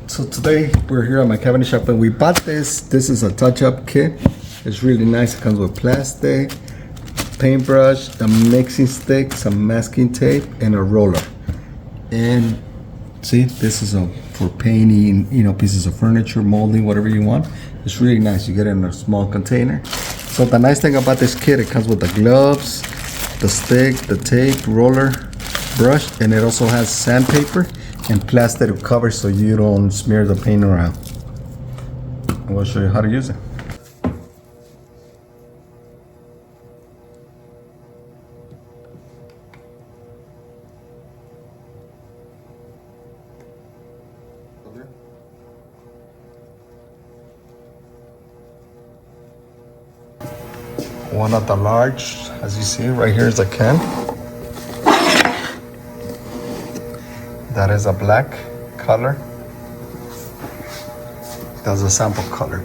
So today we're here at my cabinet shop and we bought this. This is a touch-up kit. It's really nice. It comes with plastic, paintbrush, a mixing stick, some masking tape, and a roller. And see, this is for painting, pieces of furniture, molding, whatever you want. It's really nice. You get it in a small container. So the nice thing about this kit, it comes with the gloves, the stick, the tape, roller, brush, and it also has sandpaper and plastic to cover so you don't smear the paint around. I will show you how to use it. One of the large, as you see right here is a can. That is a black color. That's a sample color.